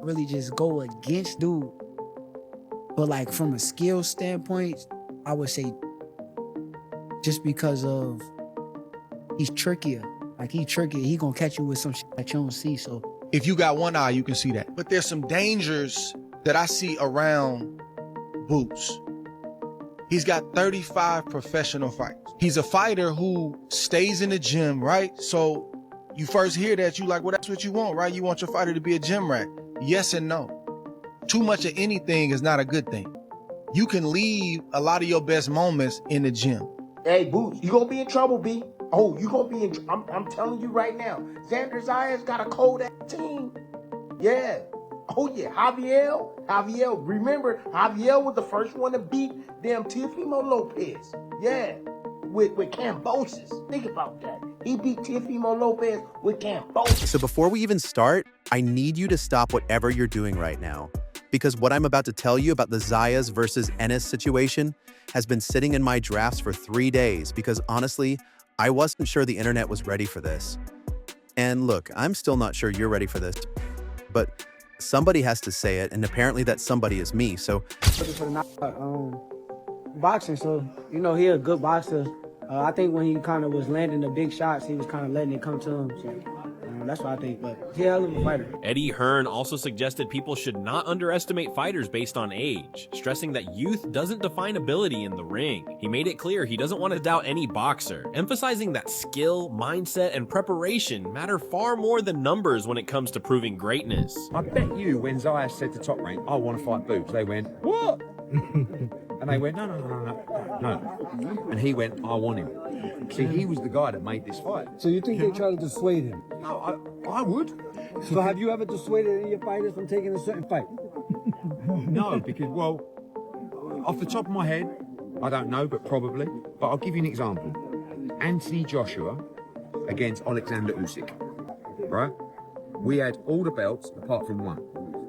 really just go against dude. But like from a skill standpoint, I would say just because of he's trickier. Like he trickier, he gonna catch you with some shit that you don't see. So if you got one eye, you can see that. But there's some dangers that I see around Boots. He's got 35 professional fights. He's a fighter who stays in the gym, right? So you first hear that, you like, well, that's what you want, right? You want your fighter to be a gym rat. Yes and no. Too much of anything is not a good thing. You can leave a lot of your best moments in the gym. Hey, Boots, you gonna be in trouble, B. Oh, you gonna be in I'm telling you right now. Xander Zayas got a cold ass team. Yeah. Oh yeah, Javier, remember, Javier was the first one to beat damn Teofimo Lopez. Yeah, with Cambosis. Think about that. He beat Teofimo Lopez with Cambosis. So before we even start, I need you to stop whatever you're doing right now. Because what I'm about to tell you about the Zayas versus Ennis situation has been sitting in my drafts for 3 days because honestly, I wasn't sure the internet was ready for this. And look, I'm still not sure you're ready for this, but somebody has to say it, and apparently that somebody is me, so... boxing, so, you know, he a good boxer. I think when he kind of was landing the big shots, he was kind of letting it come to him, so that's what I think, but he's a hell of a fighter. Eddie Hearn also suggested people should not underestimate fighters based on age, stressing that youth doesn't define ability in the ring. He made it clear he doesn't want to doubt any boxer, emphasizing that skill, mindset, and preparation matter far more than numbers when it comes to proving greatness. I bet you when Zayas said to Top Rank, I want to fight Boots, they went, what? And they went, no. And he went, I want him. See, he was the guy that made this fight. So you think they try to dissuade him? No, I would. So have you ever dissuaded any of your fighters from taking a certain fight? No, because, well, off the top of my head, I don't know, but probably. But I'll give you an example. Anthony Joshua against Alexander Usyk, right? We had all the belts apart from one.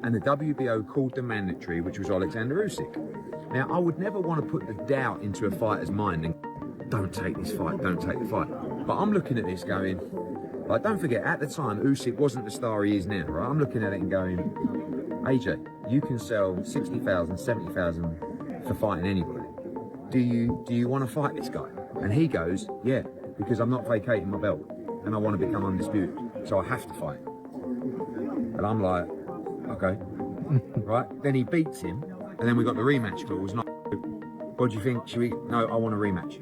And the WBO called the mandatory, which was Alexander Usyk. Now, I would never want to put the doubt into a fighter's mind and don't take this fight, don't take the fight. But I'm looking at this going, like, don't forget, at the time, Usyk wasn't the star he is now, right? I'm looking at it and going, AJ, you can sell 60,000, 70,000 for fighting anybody. Do you want to fight this guy? And he goes, yeah, because I'm not vacating my belt and I want to become undisputed, so I have to fight. And I'm like, okay, right? Then he beats him, and then we got the rematch clause. Not, what do you think? Should we? No, I want a rematch,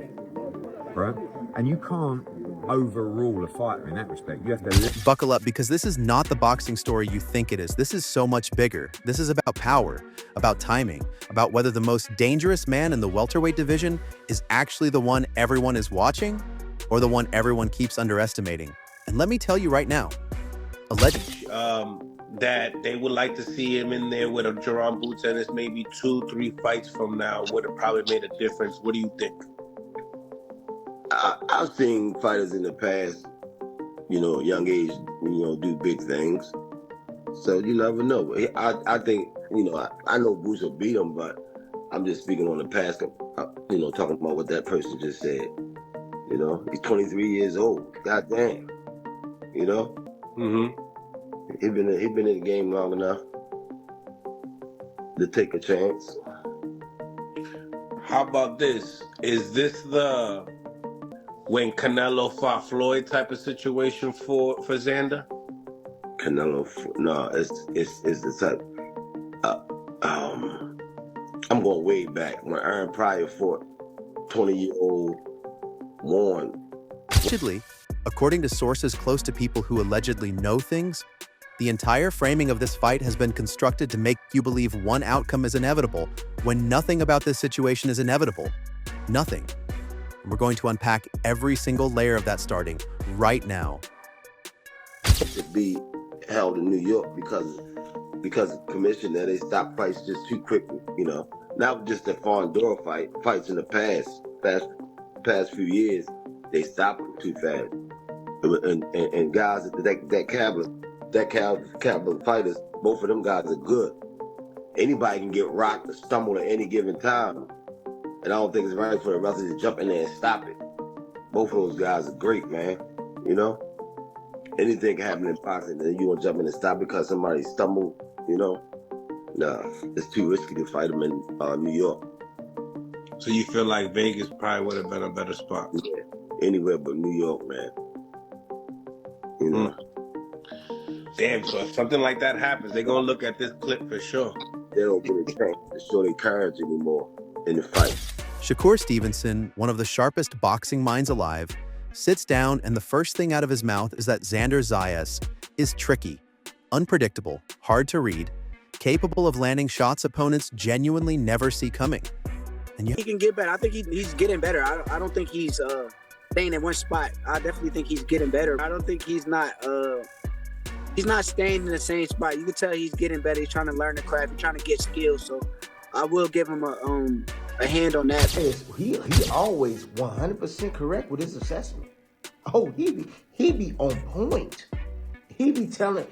right? And you can't overrule a fighter in that respect. You have to buckle up, because this is not the boxing story you think it is. This is so much bigger. This is about power, about timing, about whether the most dangerous man in the welterweight division is actually the one everyone is watching or the one everyone keeps underestimating. And let me tell you right now, allegedly, that they would like to see him in there with a Jaron Boots Ennis maybe 2-3 fights from now would have probably made a difference. What do you think? I've seen fighters in the past, young age, do big things. So you never know. I think, I know Boots will beat him, but I'm just speaking on the past, talking about what that person just said. He's 23 years old. God damn. Mm-hmm. He been in the game long enough to take a chance. How about this? Is this the when Canelo fought Floyd type of situation for Xander? Canelo, no, it's the type. I'm going way back when Aaron Pryor fought 20-year-old Warren. allegedly, according to sources close to people who allegedly know things, the entire framing of this fight has been constructed to make you believe one outcome is inevitable when nothing about this situation is inevitable. Nothing. And we're going to unpack every single layer of that starting right now. To be held in New York because of commission that they stopped fights just too quickly, Not just the Fondora fights in the past few years, they stopped them too fast. And guys that caliber fighters, both of them guys are good. Anybody can get rocked or stumble at any given time. And I don't think it's right for the wrestler to jump in there and stop it. Both of those guys are great, man. Anything can happen in boxing, and you want to jump in and stop because somebody stumbled You know, nah, it's too risky to fight him in New York. So you feel like Vegas probably would have been a better spot? Yeah, anywhere but New York, man. You know. Damn, so if something like that happens, they're gonna look at this clip for sure. They don't get a chance to show their cards anymore in the fight. Shakur Stevenson, one of the sharpest boxing minds alive, sits down and the first thing out of his mouth is that Xander Zayas is tricky, unpredictable, hard to read, capable of landing shots opponents genuinely never see coming. And He can get better. I think he's getting better. I don't think he's staying in one spot. I definitely think he's getting better. I don't think he's not staying in the same spot. You can tell he's getting better. He's trying to learn the craft. He's trying to get skills. So I will give him a hand on that. He always 100% correct with his assessment. Oh, he be on point. He be telling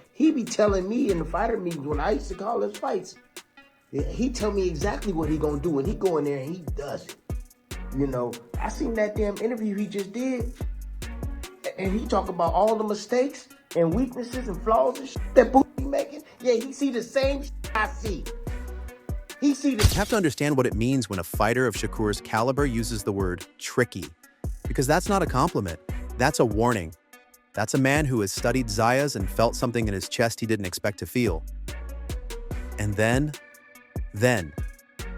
me in the fighter meetings when I used to call his fights. He tell me exactly what he gonna do, and he go in there and he does it. You know, I seen that damn interview he just did, and he talk about all the mistakes and weaknesses and flaws and shit that Boots be making. Yeah, he see the same shit I see. He see the. You have to understand what it means when a fighter of Shakur's caliber uses the word tricky, because that's not a compliment. That's a warning. That's a man who has studied Zayas and felt something in his chest he didn't expect to feel. And then,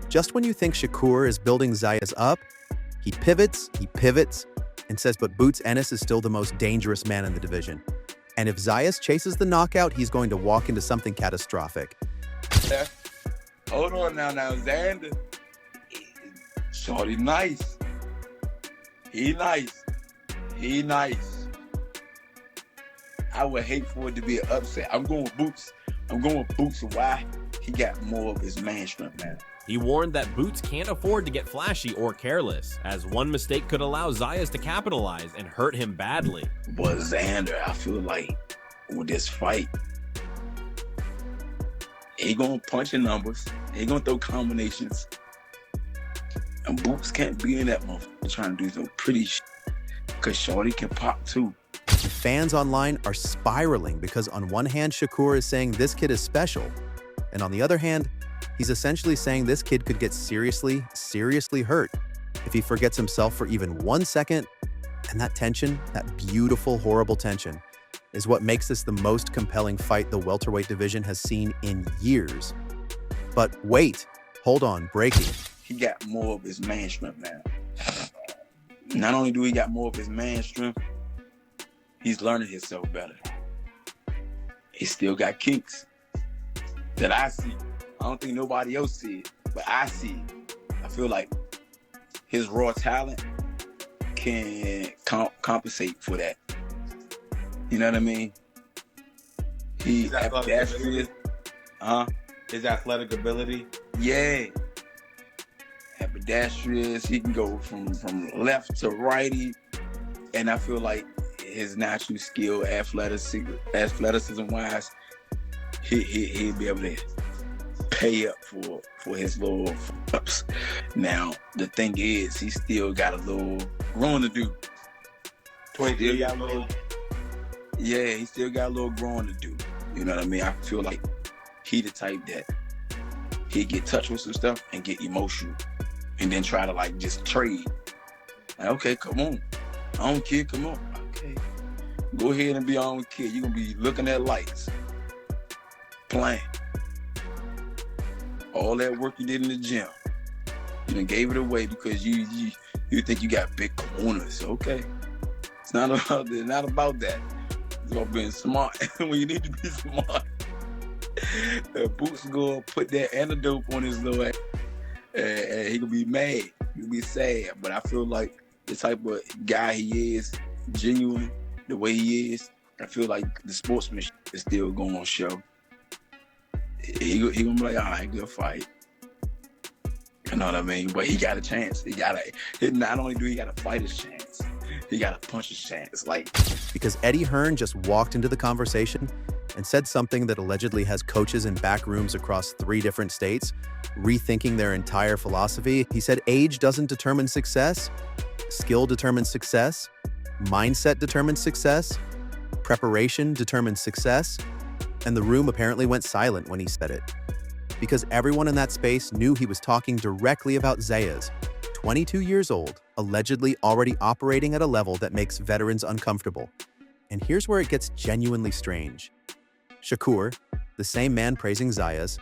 just when you think Shakur is building Zayas up, he pivots, and says, but Boots Ennis is still the most dangerous man in the division. And if Zayas chases the knockout, he's going to walk into something catastrophic. Yeah. Hold on now, Xander. Shorty nice. He nice. I would hate for it to be an upset. I'm going with Boots. Why? He got more of his man strength now. He warned that Boots can't afford to get flashy or careless, as one mistake could allow Zayas to capitalize and hurt him badly. But Xander, I feel like with this fight, he gonna punch in numbers. He gonna throw combinations. And Boots can't be in that motherfucker trying to do some pretty shit, because Shorty can pop too. Fans online are spiraling because on one hand, Shakur is saying this kid is special, and on the other hand, he's essentially saying this kid could get seriously hurt if he forgets himself for even 1 second. And that tension, that beautiful, horrible tension, is what makes this the most compelling fight the welterweight division has seen in years. But wait, hold on, breaking. He got more of his man strength now. Not only do he got more of his man strength, he's learning himself better. He still got kinks that I see. I don't think nobody else see it, but I see it. I feel like his raw talent can compensate for that. You know what I mean? He ambidextrous. His athletic ability. Yeah. Ambidextrous. He can go from left to righty. And I feel like his natural skill, athleticism wise, he'd be able to pay up for his little ups. Now the thing is, he still got a little growing to do. 23 got a little. Yeah, he still got a little growing to do. You know what I mean? I feel like he the type that he'd get touched with some stuff and get emotional, and then try to like just trade. Like, okay, come on, on kid, come on. Okay, go ahead and be on, kid. You're gonna be looking at lights, playing. All that work you did in the gym, you done gave it away because you think you got big corners. Okay, it's not about that. It's about being smart when you need to be smart. Boots gonna put that antidote on his little ass, and he gonna be mad. He gonna be sad. But I feel like the type of guy he is, genuine, the way he is, I feel like the sportsmanship is still going on show. He gonna be like, all right, good fight. You know what I mean? But he got a chance. Not only do he got to fight his chance, he got to punch his chance. Because Eddie Hearn just walked into the conversation and said something that allegedly has coaches in back rooms across 3 different states rethinking their entire philosophy. He said age doesn't determine success, skill determines success, mindset determines success, preparation determines success, And the room apparently went silent when he said it, because everyone in that space knew he was talking directly about Zayas, 22 years old, allegedly already operating at a level that makes veterans uncomfortable. And here's where it gets genuinely strange. Shakur, the same man praising Zayas,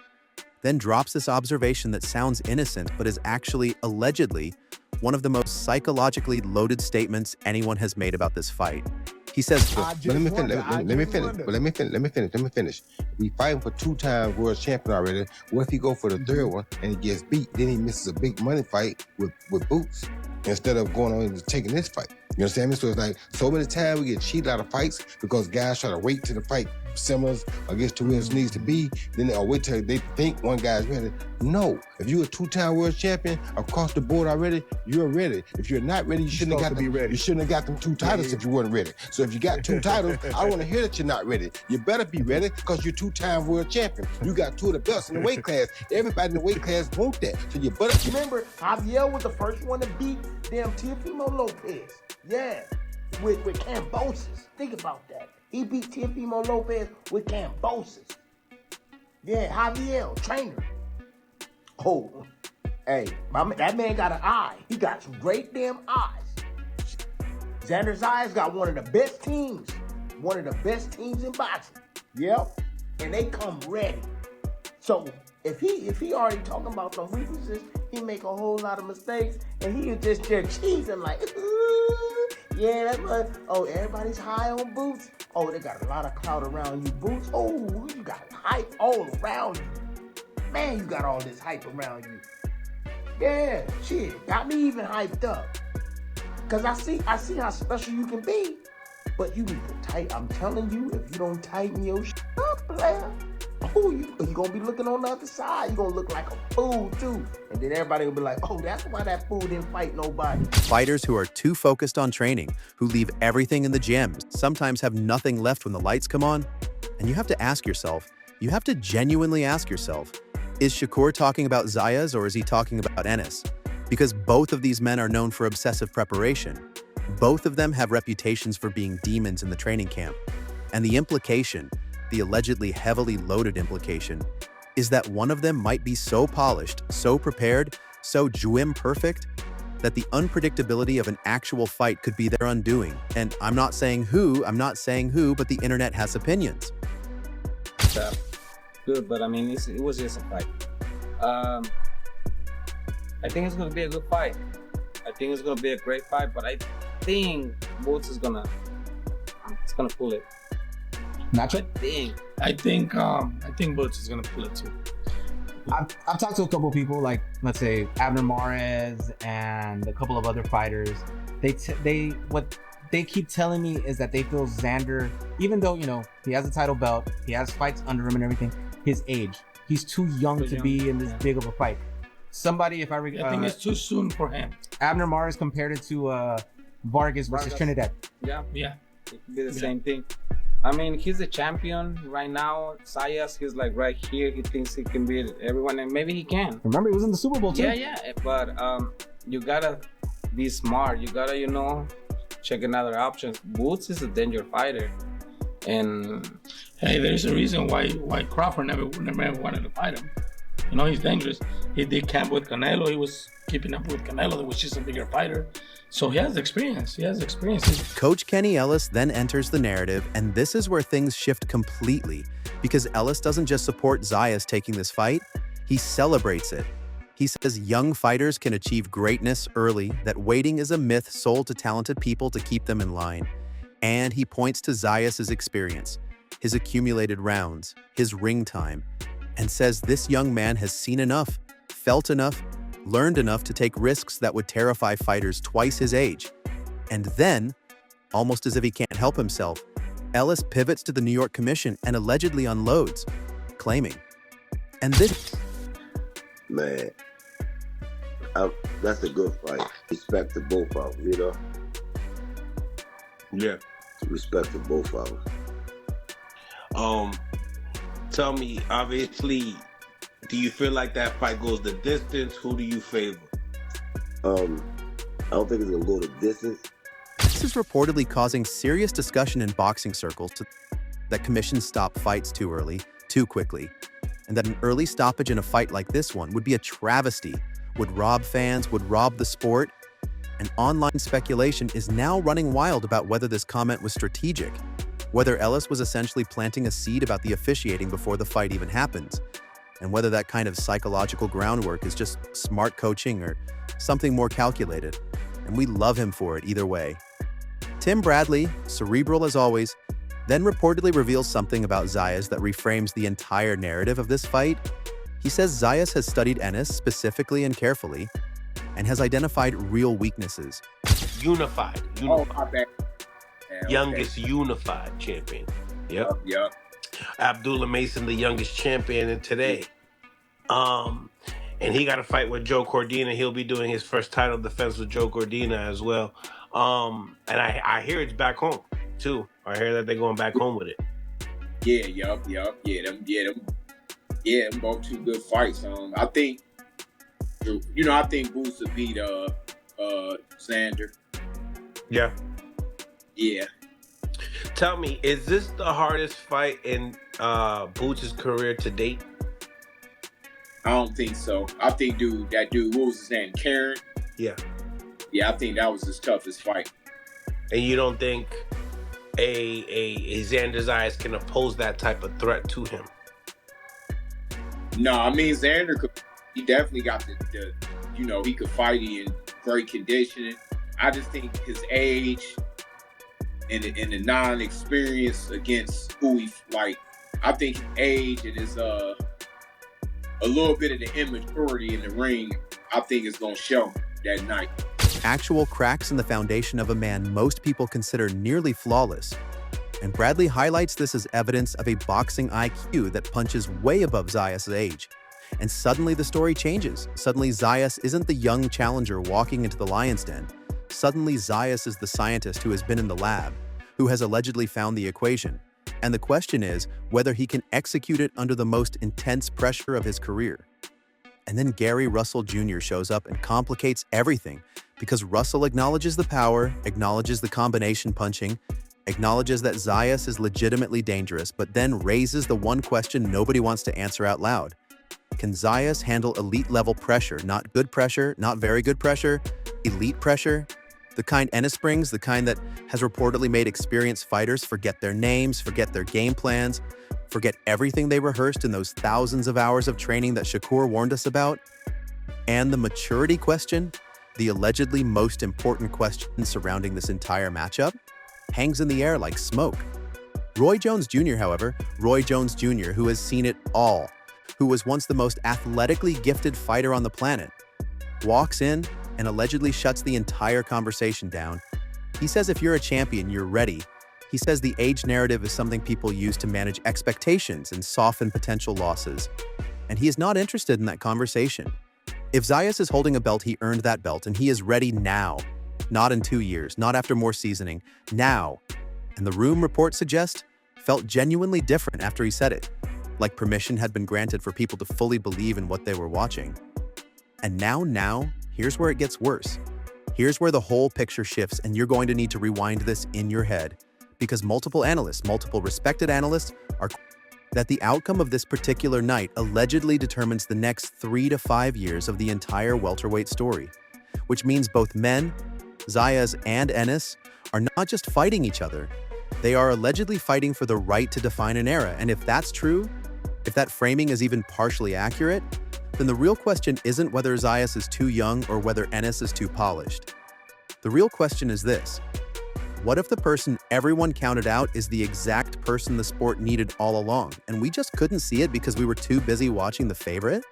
then drops this observation that sounds innocent but is actually, allegedly, one of the most psychologically loaded statements anyone has made about this fight. He says, let me finish. We fighting for 2-time world champion already. What if he go for the third one and he gets beat? Then he misses a big money fight with Boots instead of going on and taking this fight. You understand me? So it's like so many times we get cheated out of fights because guys try to wait till the fight simmers or gets to where it needs to be. Then or wait till they think one guy's ready. No, if you're a 2-time world champion across the board already, you're ready. If you're not ready, you shouldn't have got them. You shouldn't have got them 2 titles if you weren't ready. So if you got 2 titles, I don't want to hear that you're not ready. You better be ready because you're 2-time world champion. You got 2 of the belts in the weight class. Everybody in the weight class want that. So you better. Remember, Javier was the first one to beat damn Teofimo Lopez. Yeah, with Cambosis. Think about that. He beat Teofimo Lopez with Cambosis. Yeah, Javier, trainer. Oh, hey, that man got an eye. He got some great damn eyes. Xander Zayas got one of the best teams. One of the best teams in boxing. Yep. And they come ready. So if he already talking about some weaknesses, he make a whole lot of mistakes, and he is just there cheesing like, yeah, that's what. Oh, everybody's high on Boots. Oh, they got a lot of clout around you, Boots. Oh, you got hype all around you. Man, you got all this hype around you. Yeah, shit, got me even hyped up. Cause I see how special you can be, but you need to tighten. I'm telling you, if you don't tighten your shit up, player, oh, you gonna be looking on the other side. You gonna look like a fool too, and then everybody will be like, oh, that's why that fool didn't fight nobody. Fighters who are too focused on training, who leave everything in the gym, sometimes have nothing left when the lights come on. And you have to ask yourself, you have to genuinely ask yourself, is Shakur talking about Zayas or is he talking about Ennis? Because both of these men are known for obsessive preparation. Both of them have reputations for being demons in the training camp. And the implication, the allegedly heavily loaded implication, is that one of them might be so polished, so prepared, so juim perfect, that the unpredictability of an actual fight could be their undoing. And I'm not saying who, but the internet has opinions. Good, but I mean, it was just a fight. I think it's going to be a good fight. I think it's going to be a great fight, but I think Boots is gonna pull it. Nacho? I think Boots is gonna pull it too. I've talked to a couple of people, like let's say Abner Mares and a couple of other fighters. What they keep telling me is that they feel Xander, even though he has a title belt, he has fights under him and everything, his age, he's too young to be in this big of a fight. Somebody, I think it's too soon for him. Abner Mares compared it to Vargas versus Trinidad. Yeah. It could be the same thing. I mean, he's the champion right now. Zayas, he's like right here. He thinks he can beat everyone, and maybe he can. Remember, he was in the Super Bowl too. Yeah. But you gotta be smart. You gotta, check another options. Boots is a danger fighter, and hey, there's a reason why Crawford never wanted to fight him. He's dangerous. He did camp with Canelo. He was keeping up with Canelo, which is a bigger fighter. So he has experience. Coach Kenny Ellis then enters the narrative, and this is where things shift completely, because Ellis doesn't just support Zayas taking this fight, he celebrates it. He says young fighters can achieve greatness early, that waiting is a myth sold to talented people to keep them in line. And he points to Zayas' experience, his accumulated rounds, his ring time, and says this young man has seen enough, felt enough, learned enough to take risks that would terrify fighters twice his age. And then, almost as if he can't help himself, Ellis pivots to the New York Commission and allegedly unloads, claiming, and this... Man, that's a good fight. Respect to both of them, Yeah. Respect to both of them. Tell me, obviously, do you feel like that fight goes the distance? Who do you favor? I don't think it's gonna go the distance. This is reportedly causing serious discussion in boxing circles. that commissions stop fights too early, too quickly, and that an early stoppage in a fight like this one would be a travesty, would rob fans, would rob the sport. And online speculation is now running wild about whether this comment was strategic, whether Ellis was essentially planting a seed about the officiating before the fight even happens, and whether that kind of psychological groundwork is just smart coaching or something more calculated. And we love him for it either way. Tim Bradley, cerebral as always, then reportedly reveals something about Zayas that reframes the entire narrative of this fight. He says Zayas has studied Ennis specifically and carefully, and has identified real weaknesses. Unified. Oh, my bad. Yeah, Youngest unified champion. Yep. Yep. Abdullah Mason, the youngest champion in today. And he got a fight with Joe Cordina. He'll be doing his first title defense with Joe Cordina as well. And I hear it's back home too. I hear that they're going back home with it. Yeah, yup. Yeah, them both two good fights. I think Boots will beat Xander. Yeah. Yeah. Tell me, is this the hardest fight in Boots' career to date? I don't think so. I think that dude, what was his name? Karen? Yeah. Yeah, I think that was his toughest fight. And you don't think a Xander Zayas can oppose that type of threat to him? No, I mean Xander he definitely got the he could fight in great conditioning. I just think his age and the non-experience against who he like. I think his age and his a little bit of the immaturity in the ring, I think is gonna show that night. Actual cracks in the foundation of a man most people consider nearly flawless. And Bradley highlights this as evidence of a boxing IQ that punches way above Zayas' age. And suddenly the story changes. Suddenly Zayas isn't the young challenger walking into the lion's den. Suddenly Zayas is the scientist who has been in the lab, who has allegedly found the equation. And the question is whether he can execute it under the most intense pressure of his career. And then Gary Russell Jr. shows up and complicates everything because Russell acknowledges the power, acknowledges the combination punching, acknowledges that Zayas is legitimately dangerous, but then raises the one question nobody wants to answer out loud. Can Zayas handle elite-level pressure? Not good pressure, not very good pressure, elite pressure? The kind Ennis brings, the kind that has reportedly made experienced fighters forget their names, forget their game plans, forget everything they rehearsed in those thousands of hours of training that Shakur warned us about? And the maturity question, the allegedly most important question surrounding this entire matchup, hangs in the air like smoke. Roy Jones Jr., however, Roy Jones Jr., who has seen it all, who was once the most athletically gifted fighter on the planet, walks in and allegedly shuts the entire conversation down. He says if you're a champion, you're ready. He says the age narrative is something people use to manage expectations and soften potential losses. And he is not interested in that conversation. If Zayas is holding a belt, he earned that belt, and he is ready now. Not in 2 years, not after more seasoning, now. And the room, reports suggest, felt genuinely different after he said it, like permission had been granted for people to fully believe in what they were watching. And now, here's where it gets worse. Here's where the whole picture shifts, and you're going to need to rewind this in your head, because multiple respected analysts, are that the outcome of this particular night allegedly determines the next 3 to 5 years of the entire welterweight story, which means both men, Zayas and Ennis, are not just fighting each other. They are allegedly fighting for the right to define an era, and if that's true, if that framing is even partially accurate, then the real question isn't whether Zayas is too young or whether Ennis is too polished. The real question is this: what if the person everyone counted out is the exact person the sport needed all along, and we just couldn't see it because we were too busy watching the favorite?